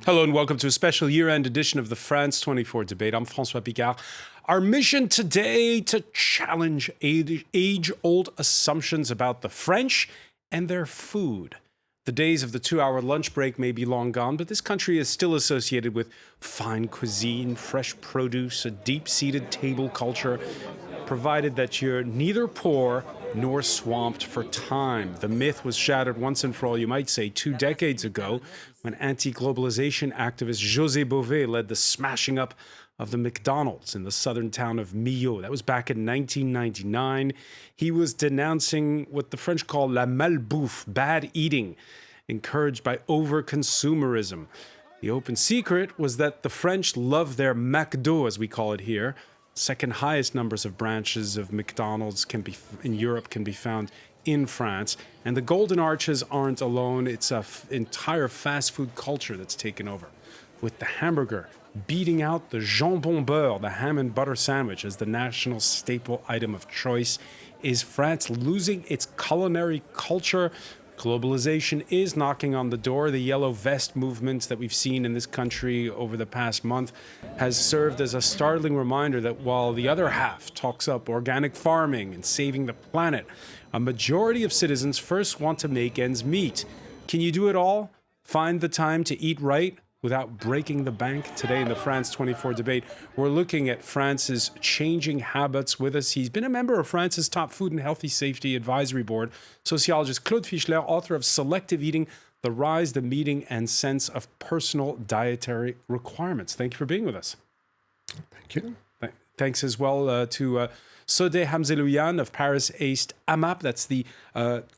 Hello and welcome to a special year-end edition of the France 24 debate. I'm François Picard. Our mission today to challenge age-old assumptions about the French and their food. The days of the 2-hour lunch break may be long gone, but this country is still associated with fine cuisine, fresh produce, a deep-seated table culture, provided that you're neither poor nor swamped for time. The myth was shattered once and for all, you might say, 2 decades ago, when anti-globalization activist José Bové led the smashing up of the McDonald's in the southern town of Millau. That was back in 1999. He was denouncing what the French call la malbouffe, bad eating, encouraged by over-consumerism. The open secret was that the French love their McDo, as we call it here. Second highest numbers of branches of McDonald's in Europe can be found in France. And the Golden Arches aren't alone. It's an entire fast food culture that's taken over, with the hamburger beating out the jambon beurre, the ham and butter sandwich, as the national staple item of choice. Is France losing its culinary culture? Globalization is knocking on the door. The yellow vest movement that we've seen in this country over the past month has served as a startling reminder that while the other half talks up organic farming and saving the planet, a majority of citizens first want to make ends meet. Can you do it all? Find the time to eat right without breaking the bank? Today in the France 24 debate, we're looking at France's changing habits. With us, he's been a member of France's top food and healthy safety advisory board, sociologist Claude Fischler, author of Selective Eating, The Rise, the Meaning and Sense of Personal Dietary Requirements. Thank you for being with us. Thank you. Thanks as well to Sodeh Hamzelouian of Paris-Est AMAP. That's the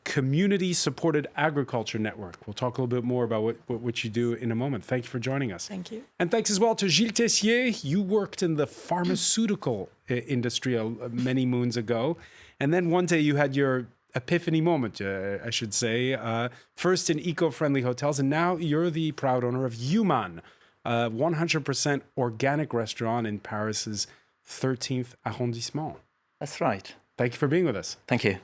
Community-Supported Agriculture Network. We'll talk a little bit more about what you do in a moment. Thank you for joining us. Thank you. And thanks as well to Gilles Tessier. You worked in the pharmaceutical industry many moons ago. And then one day you had your epiphany moment, I should say. First in eco-friendly hotels, and now you're the proud owner of Human, a 100% organic restaurant in Paris's 13th arrondissement. That's right. Thank you for being with us. Thank you.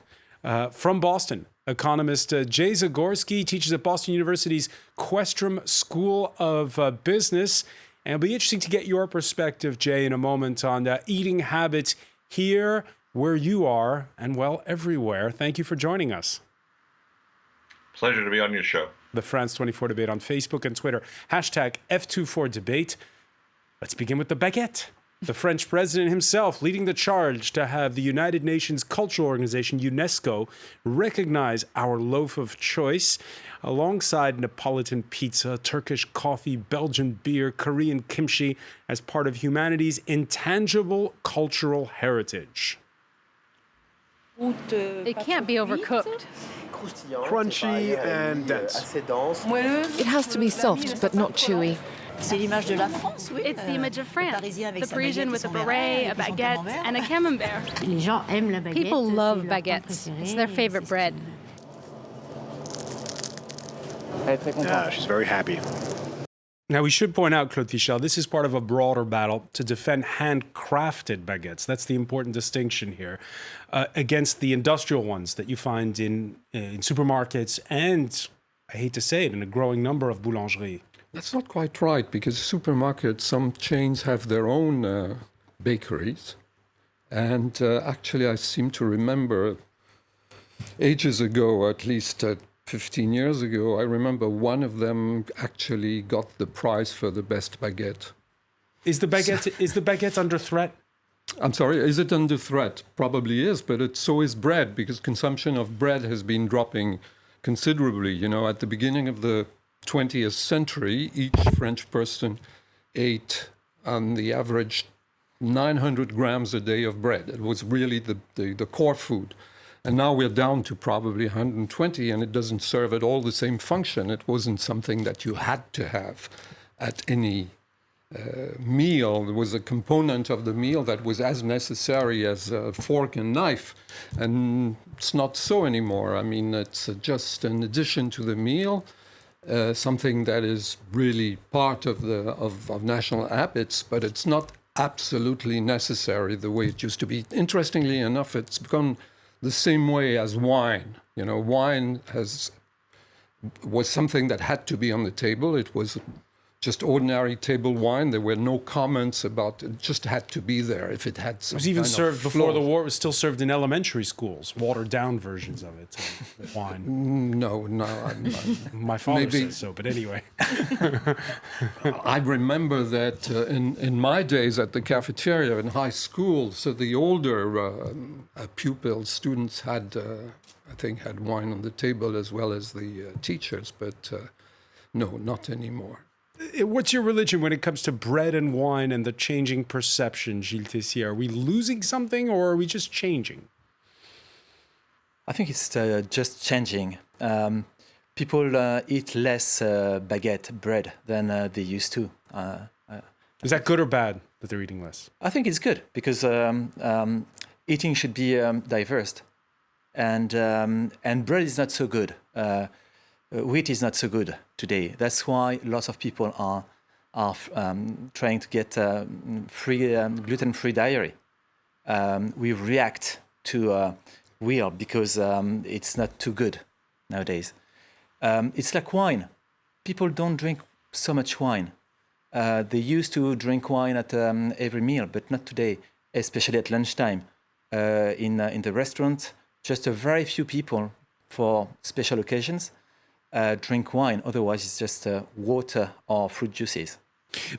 From Boston, economist Jay Zagorski teaches at Boston University's Questrom School of Business. And it'll be interesting to get your perspective, Jay, in a moment on eating habits here, where you are, and well, everywhere. Thank you for joining us. Pleasure to be on your show. The France 24 debate on Facebook and Twitter. Hashtag F24debate. Let's begin with the baguette. The French president himself leading the charge to have the United Nations Cultural Organization, UNESCO, recognize our loaf of choice alongside Neapolitan pizza, Turkish coffee, Belgian beer, Korean kimchi as part of humanity's intangible cultural heritage. It can't be overcooked. Crunchy and dense. It has to be soft but not chewy. It's the image of France. The Parisian with a beret, a baguette, and a camembert. People love baguettes. It's their favorite bread. Yeah, she's very happy. Now, we should point out, Claude Fischel, this is part of a broader battle to defend handcrafted baguettes. That's the important distinction here, against the industrial ones that you find in supermarkets and, I hate to say it, in a growing number of boulangeries. That's not quite right, because supermarkets, some chains have their own bakeries. And actually, I seem to remember ages ago, at least 15 years ago, I remember one of them actually got the prize for the best baguette. Is the baguette under threat? I'm sorry, is it under threat? Probably is, but so is bread, because consumption of bread has been dropping considerably. You know, at the beginning of the 20th century, each French person ate on the average 900 grams a day of bread. It was really the core food. And now we're down to probably 120, and it doesn't serve at all the same function. It wasn't something that you had to have at any meal. There was a component of the meal that was as necessary as a fork and knife. And it's not so anymore. I mean, it's just an addition to the meal. Something that is really part of national habits, but it's not absolutely necessary the way it used to be. Interestingly enough, it's become the same way as wine. You know, wine was something that had to be on the table. It was just ordinary table wine. There were no comments about it. Just had to be there if it had some. It was even kind served of before the flaws. war. It was still served in elementary schools, watered down versions of it, wine. No, My father maybe- says so, but anyway. I remember that in my days at the cafeteria in high school, so the older pupils, students had, I think, had wine on the table as well as the teachers, but no, not anymore. What's your religion when it comes to bread and wine and the changing perception, Gilles Tessier? Are we losing something or are we just changing? I think it's just changing. People eat less baguette bread than they used to. Is that good or bad that they're eating less? I think it's good because eating should be diverse, and bread is not so good. Wheat is not so good today. That's why lots of people are trying to get gluten-free diary. We react to wheat because it's not too good nowadays. It's like wine. People don't drink so much wine. They used to drink wine at every meal, but not today, especially at lunchtime. In the restaurant, just a very few people for special occasions drink wine. Otherwise, it's just water or fruit juices.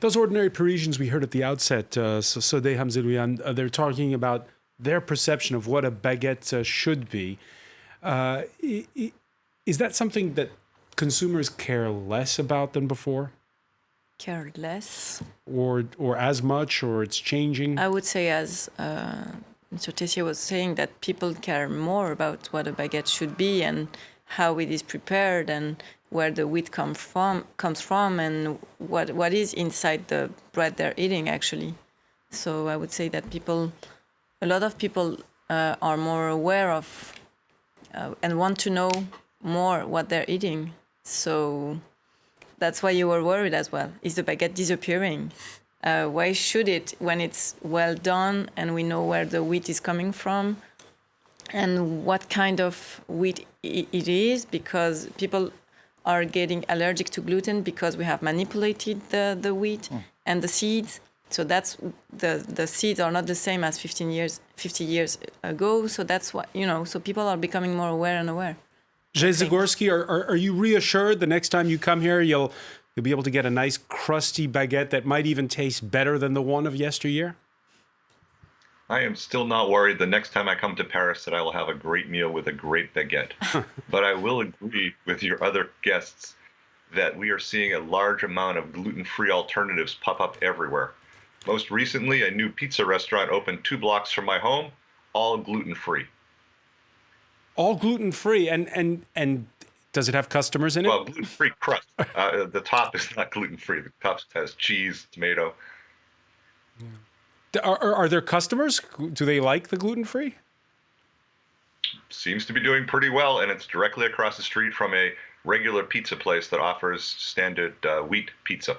Those ordinary Parisians we heard at the outset, Sodé Hamzelouian, they're talking about their perception of what a baguette should be. Is that something that consumers care less about than before? Care less? Or as much, or it's changing? I would say, as Mr. Tessier was saying, that people care more about what a baguette should be and how it is prepared and where the wheat comes from and what is inside the bread they're eating, actually. So I would say that a lot of people are more aware of and want to know more what they're eating. So that's why you were worried as well. Is the baguette disappearing? Why should it, when it's well done and we know where the wheat is coming from and what kind of wheat it is? Because people are getting allergic to gluten because we have manipulated the wheat and the seeds. So that's the seeds are not the same as 50 years ago. So that's why, so people are becoming more aware and aware. Jay Zagorski, are you reassured the next time you come here, you'll be able to get a nice crusty baguette that might even taste better than the one of yesteryear? I am still not worried the next time I come to Paris that I will have a great meal with a great baguette. But I will agree with your other guests that we are seeing a large amount of gluten-free alternatives pop up everywhere. Most recently, a new pizza restaurant opened 2 blocks from my home, all gluten-free. All gluten-free, and does it have customers in it? Well, gluten-free crust. The top is not gluten-free. The top has cheese, tomato. Are there customers? Do they like the gluten-free? Seems to be doing pretty well, and it's directly across the street from a regular pizza place that offers standard wheat pizza.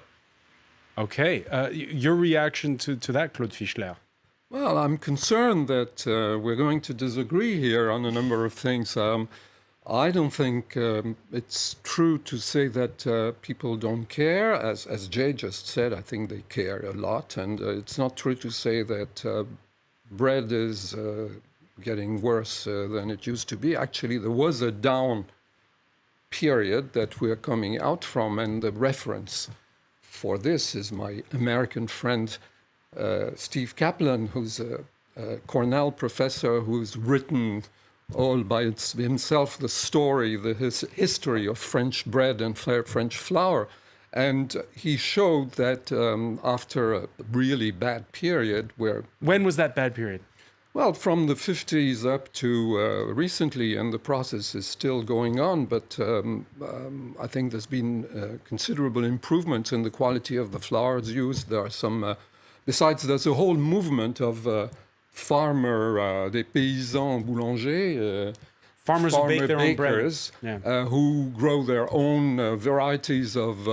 Okay. Your reaction to that, Claude Fischler? Well, I'm concerned that we're going to disagree here on a number of things. I don't think it's true to say that people don't care. As Jay just said, I think they care a lot. And it's not true to say that bread is getting worse than it used to be. Actually, there was a down period that we're coming out from, and the reference for this is my American friend, Steve Kaplan, who's a Cornell professor who's written all by himself the story, his history of French bread and French flour. And he showed that after a really bad period where... When was that bad period? Well, from the 50s up to recently, and the process is still going on, but I think there's been considerable improvements in the quality of the flours used. There are some... besides, there's a whole movement of des paysans boulangers, Farmers who bake their own bread. bakers, who grow their own varieties of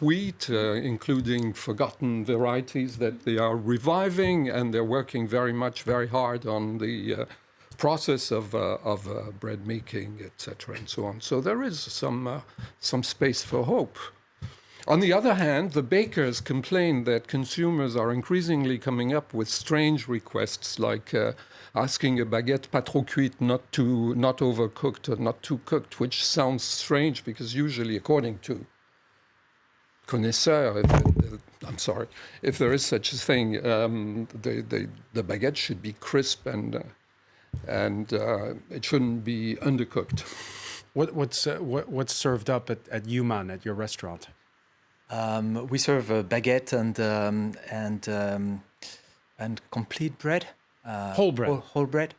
wheat, including forgotten varieties that they are reviving, and they're working very hard on the process of bread making, etc., and so on. So there is some space for hope. On the other hand, the bakers complain that consumers are increasingly coming up with strange requests, like asking a baguette pas trop cuite, not overcooked or not too cooked, which sounds strange because usually, according to connaisseurs, if there is such a thing, the baguette should be crisp and it shouldn't be undercooked. What's served up at Human, at your restaurant? We serve a baguette and complete bread. Whole bread. Whole bread.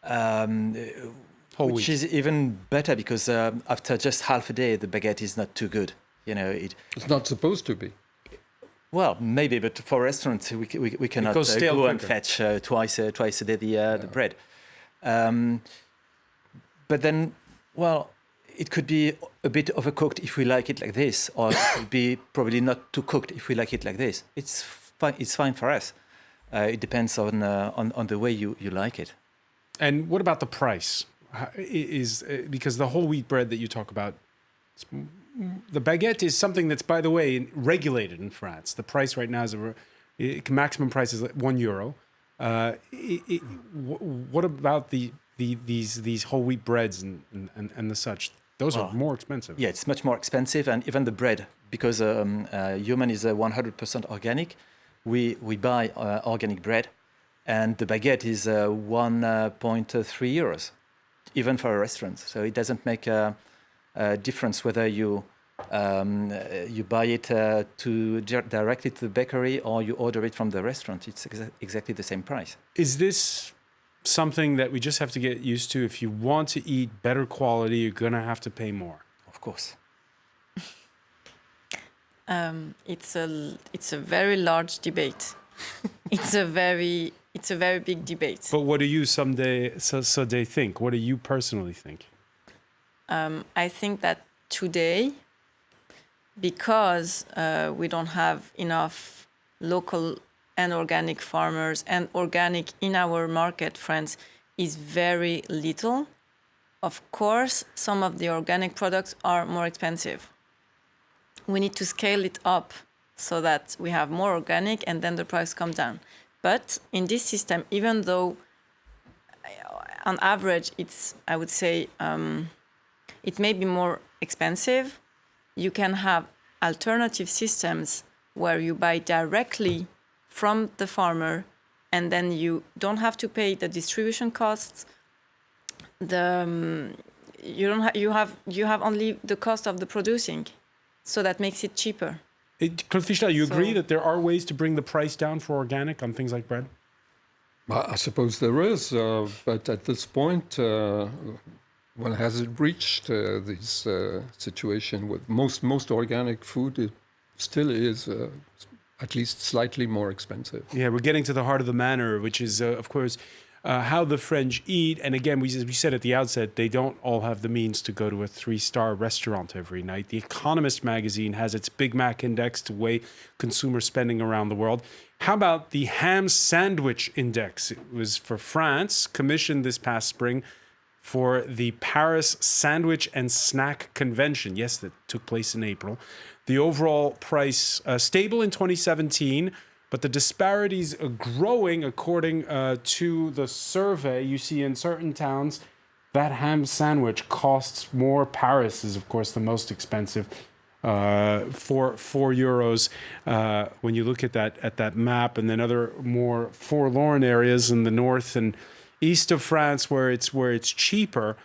Whole Which wheat. is even better because after just half a day, the baguette is not too good. It's not supposed to be. Well, maybe, but for restaurants, we cannot goes stale go and quicker. fetch twice a day the bread. But then, well, it could be a bit overcooked if we like it like this, or it could be probably not too cooked if we like it like this. It's fine. It's fine for us. It depends on the way you like it. And what about the price? Because the whole wheat bread that you talk about, the baguette is something that's, by the way, regulated in France. The price right now is maximum price is €1. What about these whole wheat breads and the such? Those are more expensive. Yeah, it's much more expensive, and even the bread, because Human is 100% organic. We buy organic bread, and the baguette is 1.3 euros, even for a restaurant. So it doesn't make a difference whether you buy it directly to the bakery or you order it from the restaurant. It's exactly the same price. Is this something that we just have to get used to? If you want to eat better quality, you're going to have to pay more. Of course. It's a very large debate. It's a very big debate. But what do you someday think? What do you personally think? I think that today, because we don't have enough local and organic farmers, and organic in our market, France, is very little. Of course, some of the organic products are more expensive. We need to scale it up so that we have more organic and then the price comes down. But in this system, even though on average I would say, it may be more expensive, you can have alternative systems where you buy directly from the farmer, and then you don't have to pay the distribution costs. You have only the cost of the producing, so that makes it cheaper. Claude Fichtel, you agree that there are ways to bring the price down for organic on things like bread? I suppose there is, but at this point, one hasn't reached this situation with most organic food. It still is at least slightly more expensive. Yeah, we're getting to the heart of the matter, which is, of course, how the French eat. And again, we said at the outset, they don't all have the means to go to a 3-star restaurant every night. The Economist magazine has its Big Mac index to weigh consumer spending around the world. How about the ham sandwich index? It was for France, commissioned this past spring for the Paris Sandwich and Snack Convention. Yes, that took place in April. The overall price stable in 2017, but the disparities are growing according to the survey. You see in certain towns, that ham sandwich costs more. Paris is, of course, the most expensive, for €4. When you look at that map, and then other more forlorn areas in the north and east of France where it's cheaper,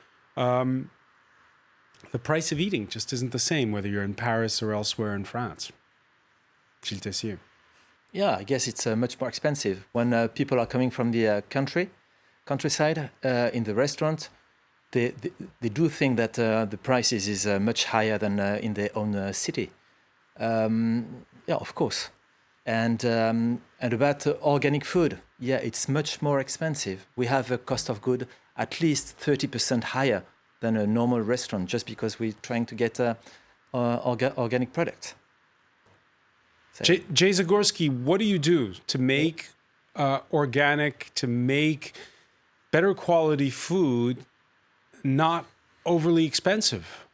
the price of eating just isn't the same whether you're in Paris or elsewhere in France. Gilles Tessier. Yeah, I guess it's much more expensive. When people are coming from the countryside in the restaurant, they do think that the prices is much higher than in their own city. Yeah, of course. And about organic food, yeah, it's much more expensive. We have a cost of good at least 30% higher than a normal restaurant, just because we're trying to get organic products. So. Jay Zagorski, what do you do to make organic, to make better quality food not overly expensive?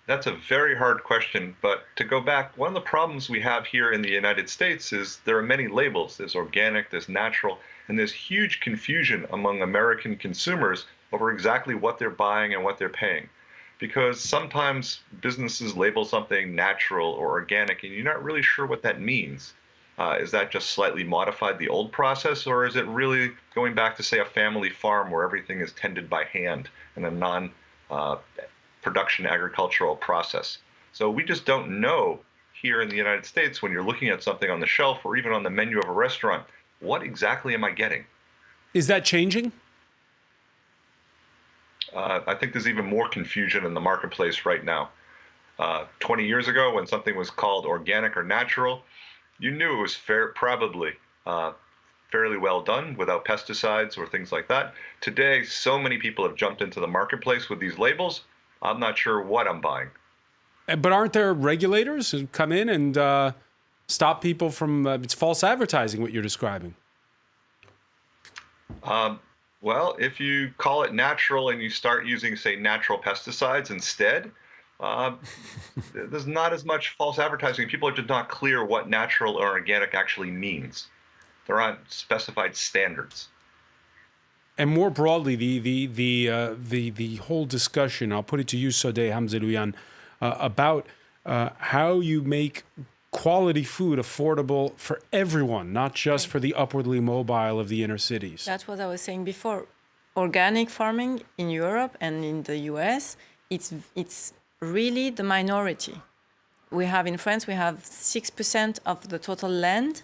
That's a very hard question, but to go back, one of the problems we have here in the United States is there are many labels. There's organic, there's natural, and there's huge confusion among American consumers over exactly what they're buying and what they're paying. Because sometimes businesses label something natural or organic, and you're not really sure what that means. Is that just slightly modified the old process, or is it really going back to, say, a family farm where everything is tended by hand in a non production agricultural process? So we just don't know here in the United States, when you're looking at something on the shelf or even on the menu of a restaurant, what exactly am I getting? Is that changing? I think there's even more confusion in the marketplace right now. 20 years ago, when something was called organic or natural, you knew it was probably fairly well done without pesticides or things like that. Today, so many people have jumped into the marketplace with these labels. I'm not sure what I'm buying. But aren't there regulators who come in and stop people from, it's false advertising what you're describing? Well, if you call it natural and you start using, say, natural pesticides instead, there's not as much false advertising. People are just not clear what natural or organic actually means. There aren't specified standards. And more broadly, the whole discussion, I'll put it to you, Sodeh Hamzelouian, about how you make quality food affordable for everyone, not just for the upwardly mobile of the inner cities. That's what I was saying before. Organic farming in Europe and in the US, it's really the minority. We have in France, we have 6% of the total land,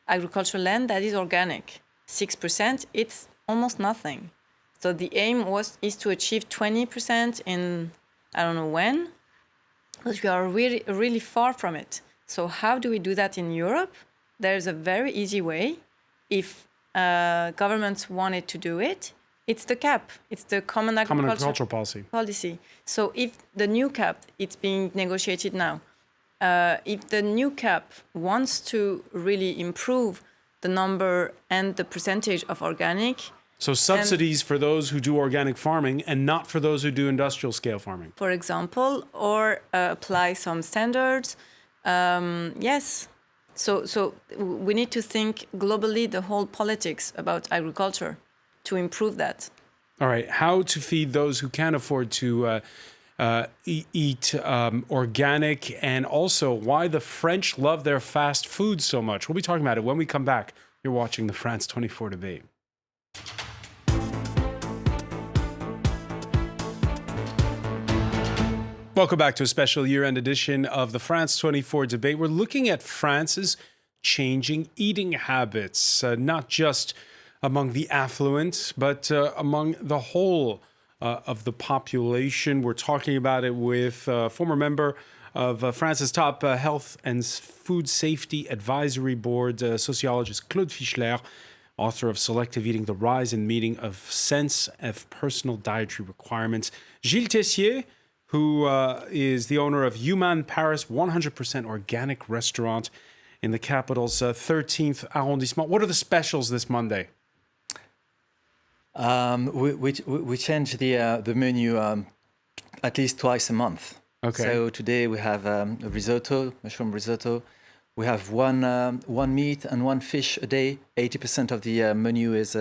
agricultural land, that is organic. 6%, it's almost nothing. So the aim is to achieve 20% in, I don't know when, but we are really, really far from it. So how do we do that in Europe? There's a very easy way. If governments wanted to do it, it's the CAP. It's the Common Agricultural Policy. So if the new CAP, it's being negotiated now, if the new CAP wants to really improve the number and the percentage of organic. So subsidies for those who do organic farming and not for those who do industrial scale farming. For example, or apply some standards. Yes. So we need to think globally the whole politics about agriculture to improve that. All right. How to feed those who can't afford to eat organic, and also why the French love their fast food so much. We'll be talking about it when we come back. You're watching the France 24 debate. Welcome back to a special year-end edition of the France 24 debate. We're looking at France's changing eating habits, not just among the affluent, but among the whole of the population. We're talking about it with a former member of France's top health and food safety advisory board, sociologist Claude Fischler, author of Selective Eating, The Rise and Meaning of Sense of Personal Dietary Requirements. Gilles Tessier, who is the owner of Human Paris, 100% organic restaurant in the capital's 13th arrondissement. What are the specials this Monday? We change the menu at least twice a month. Okay. So today we have a risotto, mushroom risotto. We have one meat and one fish a day. 80% of the menu is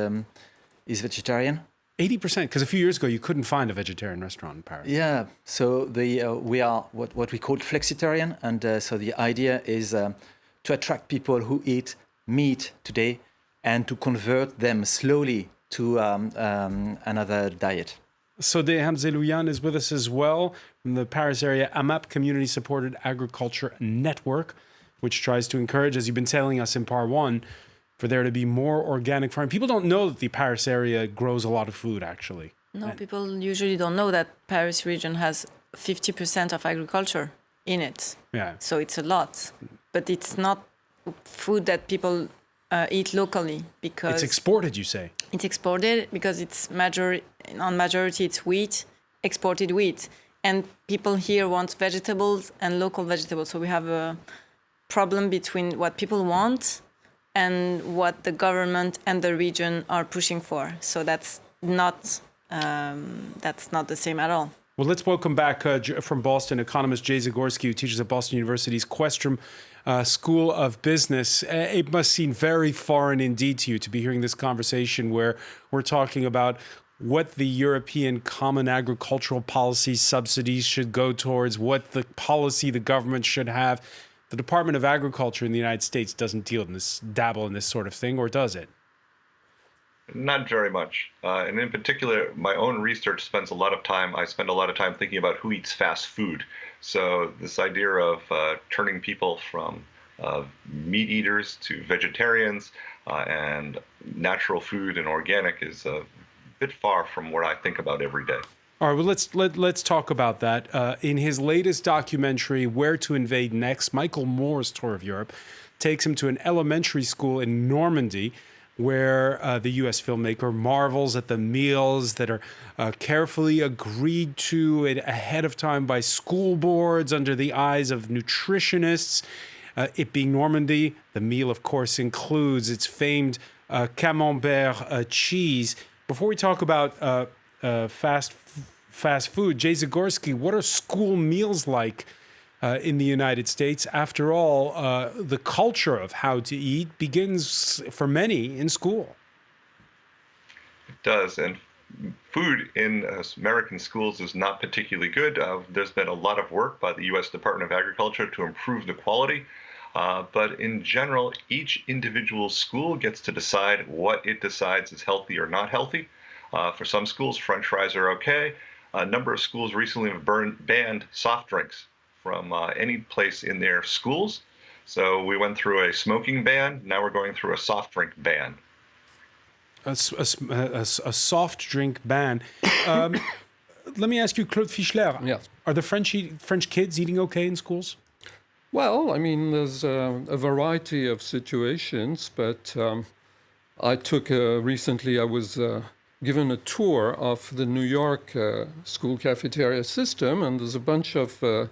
vegetarian. 80%, because a few years ago you couldn't find a vegetarian restaurant in Paris. Yeah, so we are what we call flexitarian, and so the idea is to attract people who eat meat today and to convert them slowly to another diet. Sodeh Hamzelouian is with us as well from the Paris area AMAP, Community Supported Agriculture Network, which tries to encourage, as you've been telling us in part one, for there to be more organic farming. People don't know that the Paris area grows a lot of food, actually. No, people usually don't know that Paris region has 50% of agriculture in it. Yeah. So it's a lot. But it's not food that people eat locally because... It's exported, you say? It's exported because it's majority it's wheat, exported wheat. And people here want vegetables and local vegetables. So we have a problem between what people want and what the government and the region are pushing for. So that's not the same at all. Well, let's welcome back from Boston, economist Jay Zagorski, who teaches at Boston University's Questrom School of Business. It must seem very foreign indeed to you to be hearing this conversation where we're talking about what the European Common Agricultural Policy subsidies should go towards, what the policy the government should have. The Department of Agriculture in the United States doesn't dabble in this sort of thing, or does it? Not very much. And in particular, my own research spends a lot of time, I spend a lot of time thinking about who eats fast food. So this idea of turning people from meat eaters to vegetarians and natural food and organic is a bit far from what I think about every day. All right, well, let's talk about that. In his latest documentary, Where to Invade Next, Michael Moore's tour of Europe takes him to an elementary school in Normandy, where the U.S. filmmaker marvels at the meals that are carefully agreed to ahead of time by school boards under the eyes of nutritionists. It being Normandy, the meal, of course, includes its famed camembert cheese. Before we talk about fast food, Jay Zagorski, what are school meals like in the United States? After all, the culture of how to eat begins for many in school. It does, and food in American schools is not particularly good. There's been a lot of work by the U.S. Department of Agriculture to improve the quality, but in general, each individual school gets to decide what it decides is healthy or not healthy. For some schools, French fries are okay. A number of schools recently have banned soft drinks from any place in their schools. So we went through a smoking ban. Now we're going through a soft drink ban. A soft drink ban. Let me ask you, Claude Fischler. Yes. Are the French kids eating okay in schools? Well, I mean, there's a variety of situations, but I took recently, I was given a tour of the New York school cafeteria system, and there's a bunch of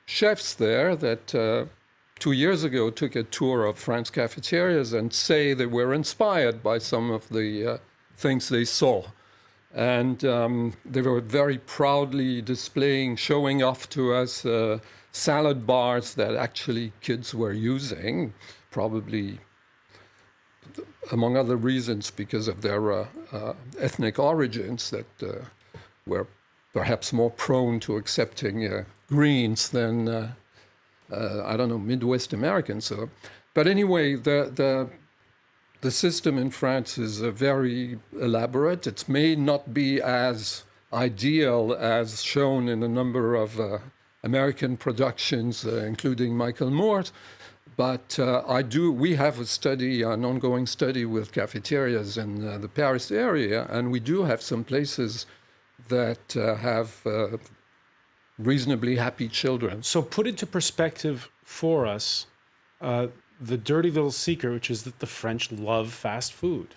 chefs there that 2 years ago took a tour of French cafeterias and say they were inspired by some of the things they saw. And they were very proudly showing off to us salad bars that actually kids were using, probably among other reasons because of their ethnic origins that were perhaps more prone to accepting greens than, I don't know, Midwest Americans. But anyway, the system in France is very elaborate. It may not be as ideal as shown in a number of American productions, including Michael Moore's. But we have an ongoing study with cafeterias in the Paris area, and we do have some places that have reasonably happy children. So put into perspective for us the dirty little secret, which is that the French love fast food.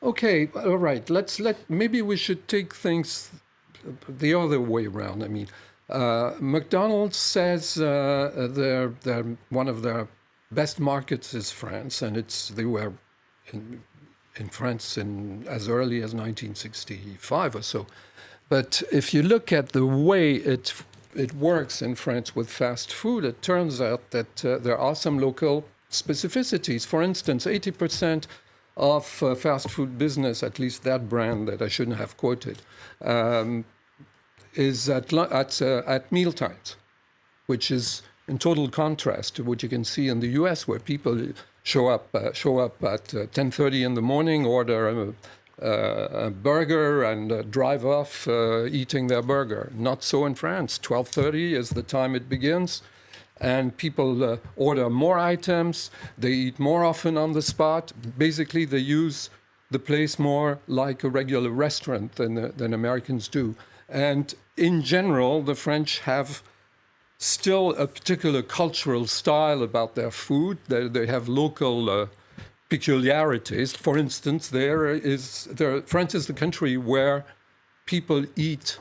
Okay, all right. Maybe we should take things the other way around. I mean, McDonald's says one of their best markets is France, and they were in France as early as 1965 or so. But if you look at the way it works in France with fast food, it turns out that there are some local specificities. For instance, 80% of fast food business, at least that brand that I shouldn't have quoted, is at meal times, which is in total contrast to what you can see in the U.S., where people show up at 10:30 in the morning, order a burger, and drive off eating their burger. Not so in France. 12:30 is the time it begins, and people order more items. They eat more often on the spot. Basically, they use the place more like a regular restaurant than Americans do. And in general, the French have still a particular cultural style about their food. They have local peculiarities. For instance, France is the country where people eat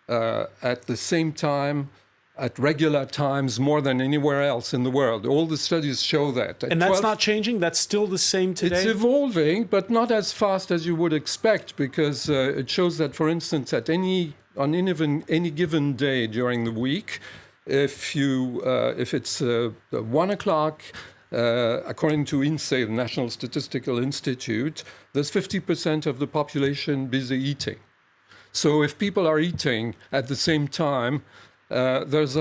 at the same time, at regular times, more than anywhere else in the world. All the studies show that. And that's not changing? That's still the same today? It's evolving, but not as fast as you would expect, because it shows that, for instance, at any on any given day during the week, if it's 1 o'clock, according to INSEE, the National Statistical Institute, there's 50% of the population busy eating. So if people are eating at the same time, there's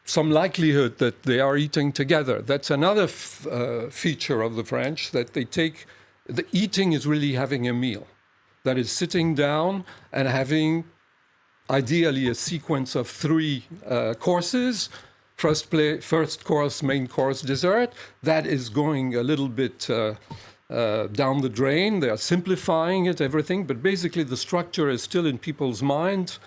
some likelihood that they are eating together. That's another feature of the French, that the eating is really having a meal. That is sitting down and having ideally a sequence of 3 courses, first course, main course, dessert. That is going a little bit down the drain. They are simplifying it, everything, but basically the structure is still in people's minds,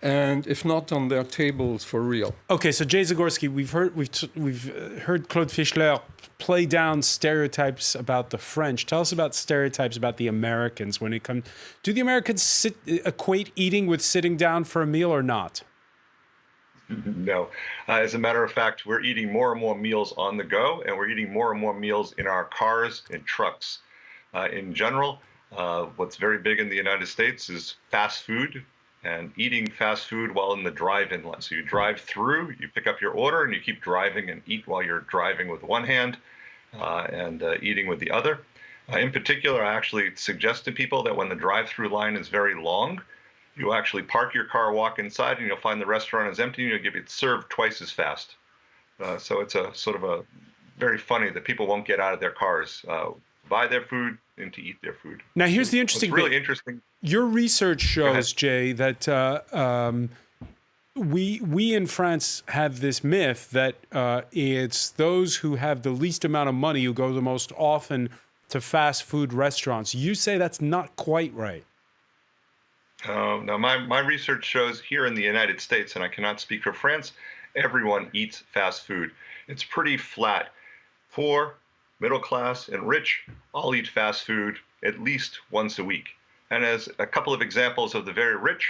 and if not on their tables for real. Okay, so Jay Zagorski, we've heard Claude Fischler play down stereotypes about the French. Tell us about stereotypes about the Americans when it comes. Do the Americans equate eating with sitting down for a meal or not? No. As a matter of fact, we're eating more and more meals on the go, and we're eating more and more meals in our cars and trucks. In general, what's very big in the United States is fast food and eating fast food while in the drive-in. So you drive through, you pick up your order, and you keep driving and eat while you're driving with one hand and eating with the other. In particular, I actually suggest to people that when the drive-through line is very long, you actually park your car, walk inside, and you'll find the restaurant is empty, and you'll get it served twice as fast. So it's a sort of a very funny that people won't get out of their cars, buy their food, and to eat their food. Now, here's the interesting What's really bit. interesting. Your research shows, Jay, that we in France have this myth that it's those who have the least amount of money who go the most often to fast food restaurants. You say that's not quite right. No, my research shows here in the United States, and I cannot speak for France, everyone eats fast food. It's pretty flat. Poor, middle class, and rich all eat fast food at least once a week. And as a couple of examples of the very rich,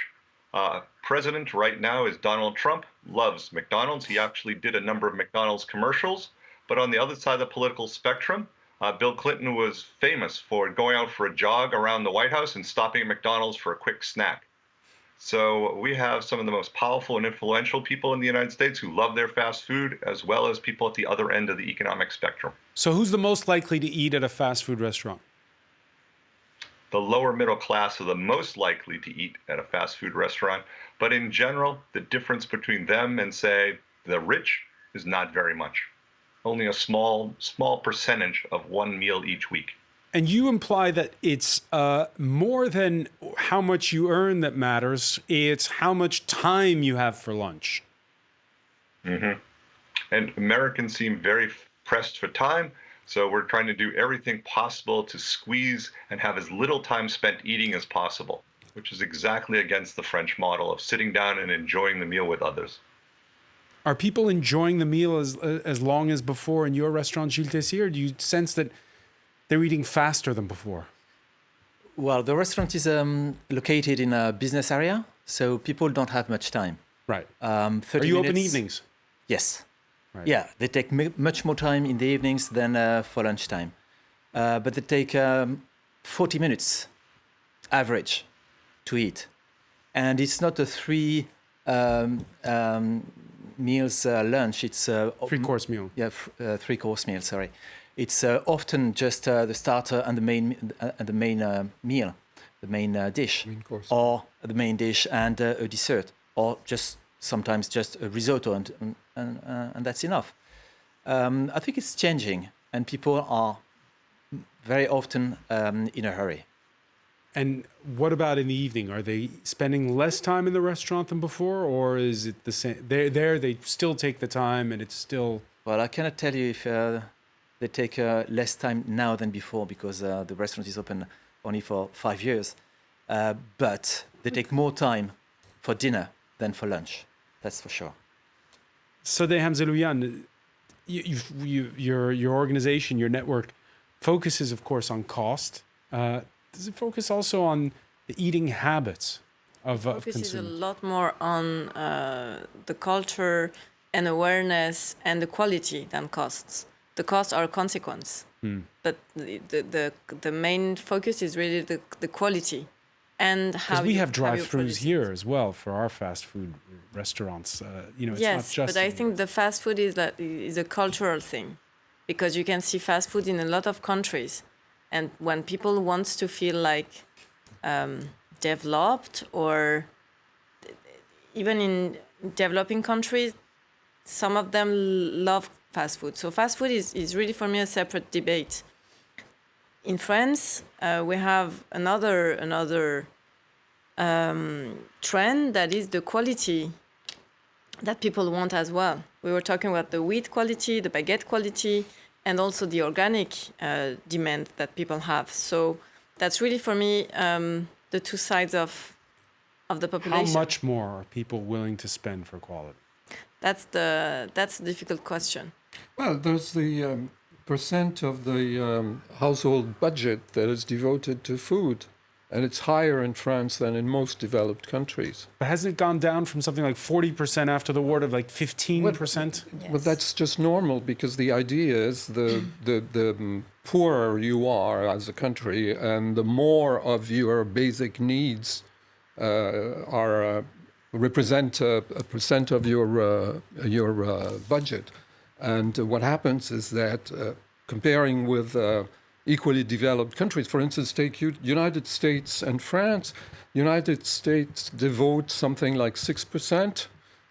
president right now is Donald Trump, loves McDonald's. He actually did a number of McDonald's commercials. But on the other side of the political spectrum, Bill Clinton was famous for going out for a jog around the White House and stopping at McDonald's for a quick snack. So we have some of the most powerful and influential people in the United States who love their fast food, as well as people at the other end of the economic spectrum. So who's the most likely to eat at a fast food restaurant? The lower middle class are the most likely to eat at a fast food restaurant. But in general, the difference between them and, say, the rich is not very much. Only a small percentage of one meal each week. And you imply that it's more than how much you earn that matters. It's how much time you have for lunch. Mm-hmm. And Americans seem very pressed for time. So we're trying to do everything possible to squeeze and have as little time spent eating as possible, which is exactly against the French model of sitting down and enjoying the meal with others. Are people enjoying the meal as long as before in your restaurant, Gilles Tessier? Or do you sense that they're eating faster than before? Well, the restaurant is located in a business area, so people don't have much time. Right. 30 Are you open minutes. evenings? Yes. Right. Yeah, they take much more time in the evenings than for lunchtime. But they take 40 minutes average to eat. And it's not a 3 meals lunch. It's a 3-course meal. Yeah, 3-course meal, sorry. It's often just the starter and the main meal, the main dish. Main course. Or the main dish and a dessert. Or sometimes just a risotto and that's enough. I think it's changing, and people are very often in a hurry. And what about in the evening? Are they spending less time in the restaurant than before, or is it the same? They still take the time, and it's still... Well, I cannot tell you if they take less time now than before, because the restaurant is open only for 5 years. But they take more time for dinner than for lunch. That's for sure. Sodeh Hamzelouian, your organization, your network, focuses, of course, on cost. Does it focus also on the eating habits of Focus is a consumers? lot more on the culture and awareness and the quality than costs. The costs are a consequence, but the main focus is really the quality and Because how we you have how you drive-throughs produce it. here as well for our fast food restaurants. It's Yes, not just. but I think the fast food is a cultural thing, because you can see fast food in a lot of countries, and when people want to feel like developed, or even in developing countries, some of them love fast food. So fast food is really for me a separate debate. In France, we have another trend, that is the quality that people want as well. We were talking about the wheat quality, the baguette quality, and also the organic demand that people have. So that's really for me the two sides of the How population. much more are people willing to spend for quality? That's a difficult question. Well, there's the percent of the household budget that is devoted to food, and it's higher in France than in most developed countries. But hasn't it gone down from something like 40% after the war to like 15%? Well, that's just normal, because the idea is the poorer you are as a country, and the more of your basic needs represent a percent of your budget. And what happens is that comparing with equally developed countries, for instance, take United States and France. United States devote something like 6%.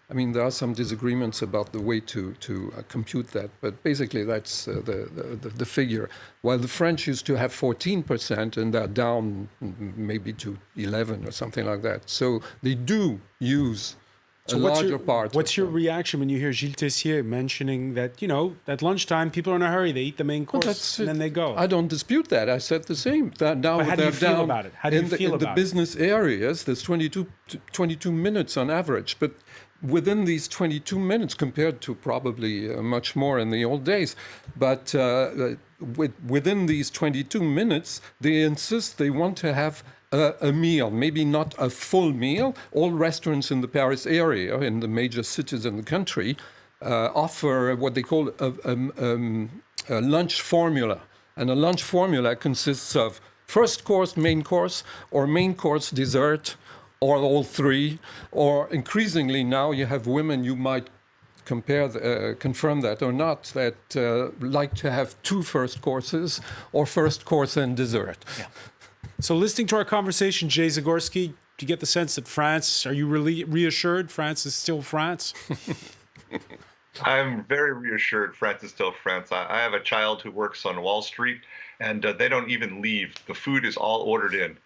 I mean, there are some disagreements about the way to compute that, but basically that's the figure. While the French used to have 14%, and they're down maybe to 11 or something like that. So they do use a larger part. What's your reaction when you hear Gilles Tessier mentioning that, at lunchtime, people are in a hurry, they eat the main course, and then they go? I don't dispute that. I said the same. Now But how do you feel about it? How do you feel in the about business areas, there's 22 minutes on average, but within these 22 minutes, compared to probably much more in the old days, but within these 22 minutes, they insist they want to have a meal, maybe not a full meal. All restaurants in the Paris area, in the major cities in the country, offer what they call a lunch formula. And a lunch formula consists of first course, main course, or main course, dessert, or all three. Or increasingly now you have women, you might confirm that or not, that like to have two first courses, or first course and dessert. Yeah. So listening to our conversation, Jay Zagorski, do you get the sense that France, are you really reassured France is still France? I'm very reassured France is still France. I have a child who works on Wall Street, and they don't even leave. The food is all ordered in.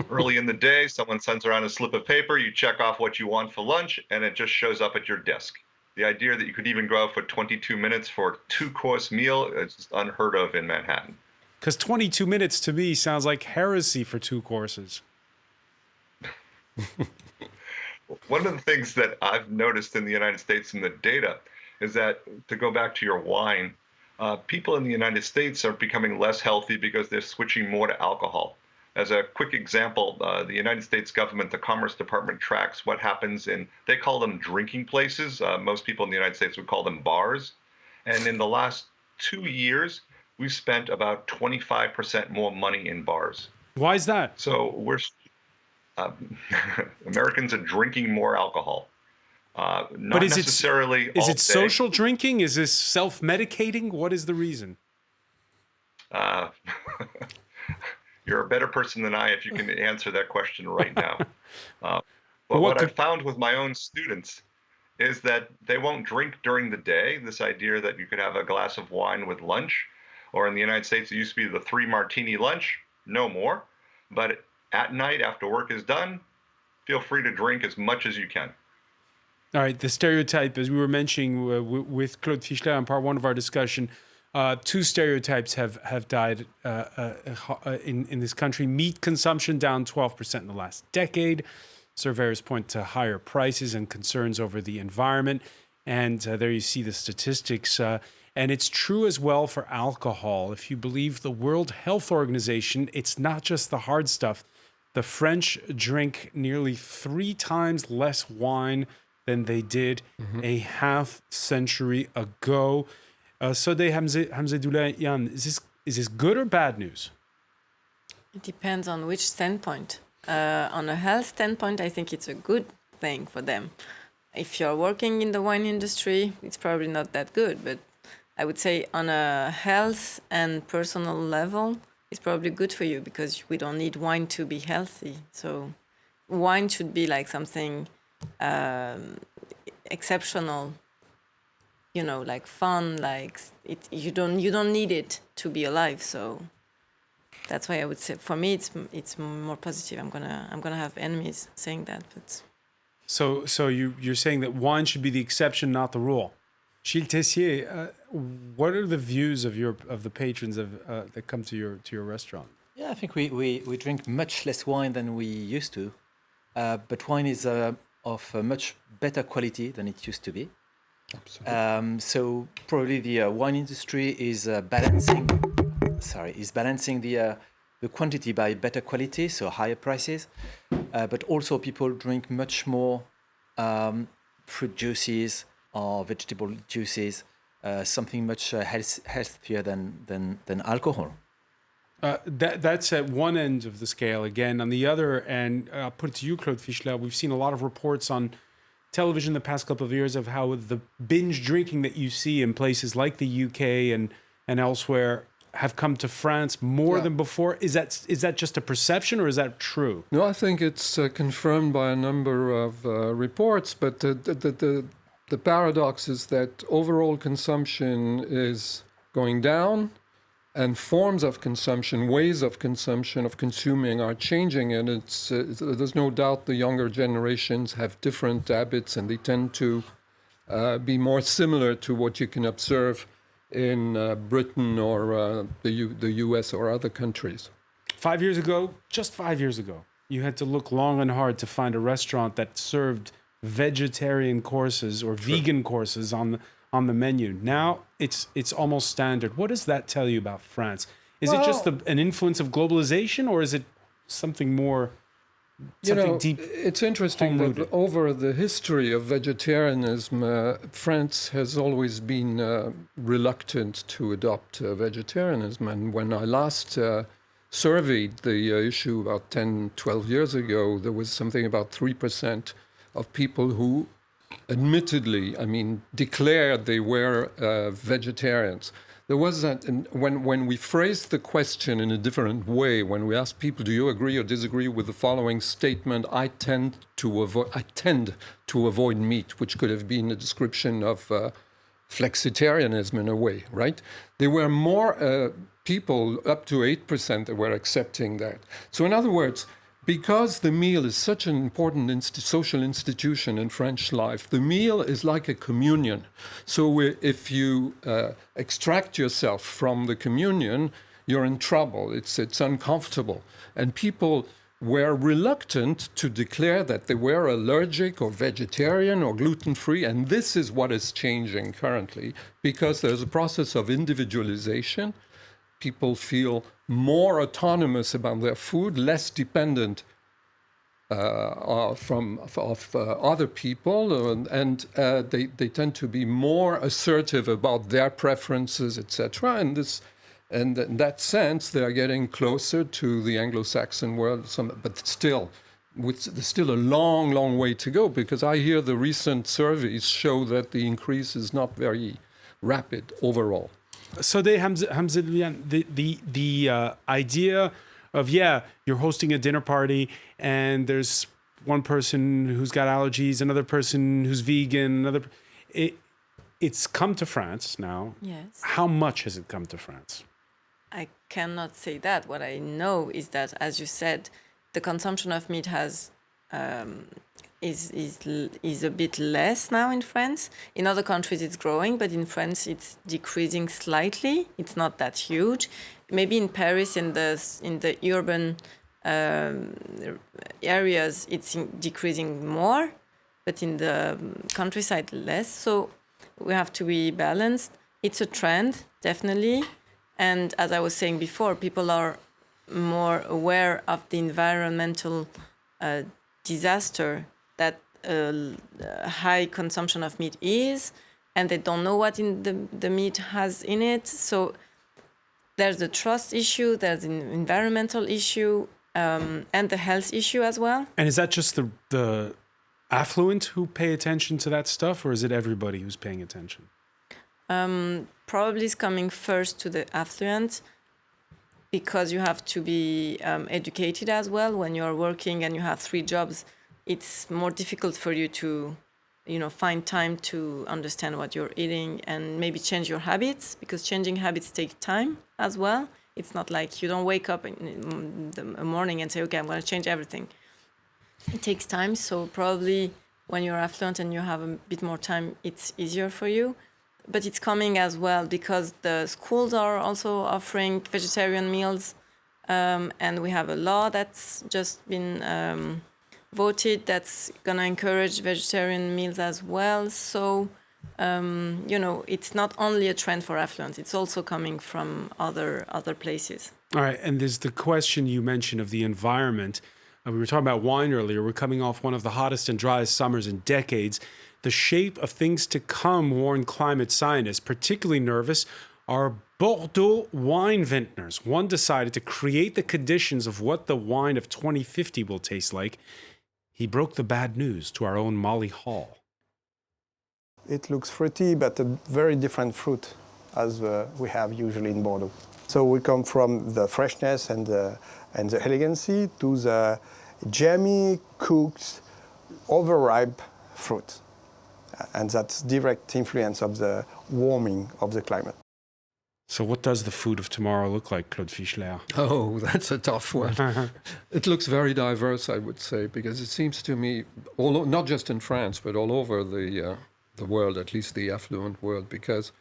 Early in the day, someone sends around a slip of paper, you check off what you want for lunch, and it just shows up at your desk. The idea that you could even go out for 22 minutes for a two-course meal is just unheard of in Manhattan. Because 22 minutes to me sounds like heresy for two courses. One of the things that I've noticed in the United States in the data is that, to go back to your wine, people in the United States are becoming less healthy because they're switching more to alcohol. As a quick example, the United States government, the Commerce Department, tracks what happens they call them drinking places. Most people in the United States would call them bars. And in the last 2 years, we've spent about 25% more money in bars. Why is that? So Americans are drinking more alcohol. Not necessarily all Is it day. social drinking? Is this self-medicating? What is the reason? You're a better person than I if you can answer that question right now. But what I've found with my own students is that they won't drink during the day. This idea that you could have a glass of wine with lunch, or in the United States, it used to be the 3 martini lunch, no more. But at night, after work is done, feel free to drink as much as you can. All right, the stereotype, as we were mentioning with Claude Fischler in part one of our discussion, 2 stereotypes have died in this country. Meat consumption down 12% in the last decade. Surveyors point to higher prices and concerns over the environment. And there you see the statistics. And it's true as well for alcohol. If you believe the World Health Organization, it's not just the hard stuff. The French drink nearly 3 times less wine than they did a half century ago. Sodeh Hamzedoula-Yan, is this good or bad news? It depends on which standpoint. on a health standpoint, I think it's a good thing for them. If you're working in the wine industry, it's probably not that good, but I would say on a health and personal level, it's probably good for you because we don't need wine to be healthy. So wine should be like something exceptional, like fun, like it. You don't need it to be alive. So that's why I would say for me it's more positive. I'm gonna have enemies saying that, but. So you're saying that wine should be the exception, not the rule. Gilles Tessier, what are the views of the patrons that come to your restaurant? Yeah, I think we drink much less wine than we used to, but wine is of a much better quality than it used to be. Absolutely. So probably the wine industry is balancing the quantity by better quality, so higher prices, but also people drink much more fruit juices or vegetable juices, something much healthier than alcohol. That's at one end of the scale. Again, on the other end, I'll put it to you, Claude Fischler. We've seen a lot of reports on television the past couple of years of how the binge drinking that you see in places like the UK and elsewhere have come to France more than before. Is that just a perception or is that true? No, I think it's confirmed by a number of reports, but the paradox is that overall consumption is going down and forms of consumption, ways of consumption, of consuming are changing, and there's no doubt the younger generations have different habits and they tend to be more similar to what you can observe in Britain or the US or other countries. 5 years ago, just 5 years ago, you had to look long and hard to find a restaurant that served vegetarian courses or vegan courses on the menu. Now it's almost standard. What does that tell you about France? Is it just an influence of globalization, or is it something more? Deep. It's interesting that over the history of vegetarianism, France has always been reluctant to adopt vegetarianism. And when I last surveyed the issue about 10, 12 years ago, there was something about 3% of people who admittedly, declared they were vegetarians. There was when we phrased the question in a different way, when we asked people, do you agree or disagree with the following statement, I tend to avoid meat, which could have been a description of flexitarianism in a way, right? There were more people, up to 8%, that were accepting that. So in other words, because the meal is such an important social institution in French life, the meal is like a communion. So if you extract yourself from the communion, you're in trouble. It's uncomfortable. And people were reluctant to declare that they were allergic or vegetarian or gluten-free. And this is what is changing currently, because there's a process of individualization. People feel more autonomous about their food, less dependent from other people, and they tend to be more assertive about their preferences, etc. And in that sense, they are getting closer to the Anglo-Saxon world. But still, there's still a long, long way to go, because I hear the recent surveys show that the increase is not very rapid overall. So Hamza Loulian, the idea of, you're hosting a dinner party and there's one person who's got allergies, another person who's vegan, it's come to France now. Yes. How much has it come to France? I cannot say that. What I know is that, as you said, the consumption of meat is a bit less now in France. In other countries it's growing, but in France it's decreasing slightly. It's not that huge. Maybe in Paris, in the urban areas, it's decreasing more, but in the countryside less. So we have to be balanced. It's a trend, definitely. And as I was saying before, people are more aware of the environmental disaster that high consumption of meat is, and they don't know what the meat has in it. So there's a trust issue, there's an environmental issue, and the health issue as well. And is that just the affluent who pay attention to that stuff, or is it everybody who's paying attention? Probably is coming first to the affluent, because you have to be educated as well. When you are working and you have 3 jobs, it's more difficult for you to, find time to understand what you're eating and maybe change your habits, because changing habits take time as well. It's not like you don't wake up in the morning and say, okay, I'm going to change everything. It takes time. So probably when you're affluent and you have a bit more time, it's easier for you. But it's coming as well because the schools are also offering vegetarian meals. And we have a law that's just been voted that's going to encourage vegetarian meals as well. So, it's not only a trend for affluent, it's also coming from other places. All right. And there's the question you mentioned of the environment. We were talking about wine earlier. We're coming off one of the hottest and driest summers in decades. The shape of things to come, warn climate scientists. Particularly nervous are Bordeaux wine vintners. One decided to create the conditions of what the wine of 2050 will taste like. He broke the bad news to our own Molly Hall. It looks fruity, but a very different fruit as we have usually in Bordeaux. So we come from the freshness and the elegancy to the jammy, cooked, overripe fruit. And that's direct influence of the warming of the climate. So what does the food of tomorrow look like, Claude Fischler? Oh, that's a tough one. It looks very diverse, I would say, because it seems to me, not just in France, but all over the world, at least the affluent world, because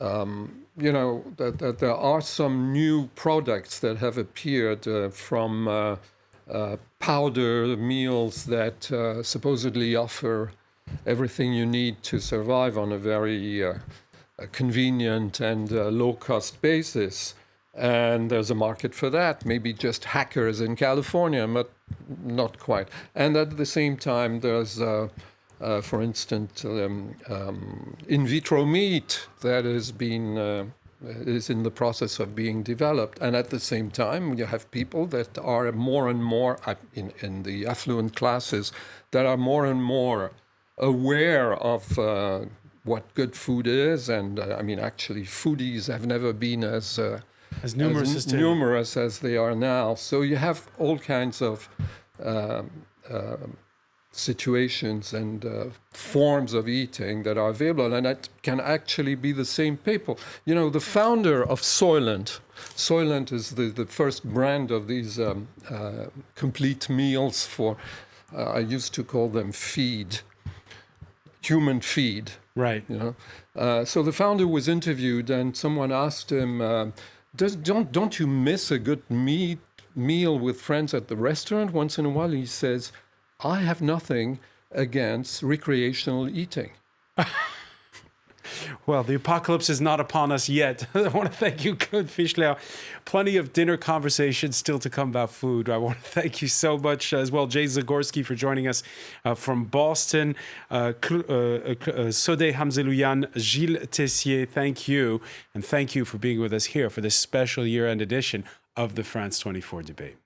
that there are some new products that have appeared from powder meals that supposedly offer everything you need to survive on a very convenient and low-cost basis. And there's a market for that, maybe just hackers in California, but not quite. And at the same time, there's, for instance, in vitro meat that has been is in the process of being developed. And at the same time, you have people that are more and more, in the affluent classes, that are more and more aware of what good food is. And actually, foodies have never been as numerous as they are now. So you have all kinds of situations and forms of eating that are available, and that can actually be the same people. The founder of Soylent is the first brand of these complete meals for, I used to call them human feed. Right. So the founder was interviewed, and someone asked him, don't you miss a good meal with friends at the restaurant once in a while? He says, I have nothing against recreational eating. Well, the apocalypse is not upon us yet. I want to thank you, Claude Fischler. Plenty of dinner conversations still to come about food. I want to thank you so much as well, Jay Zagorski, for joining us from Boston. Sodeh Hamzelouian, Gilles Tessier, thank you. And thank you for being with us here for this special year-end edition of the France 24 debate.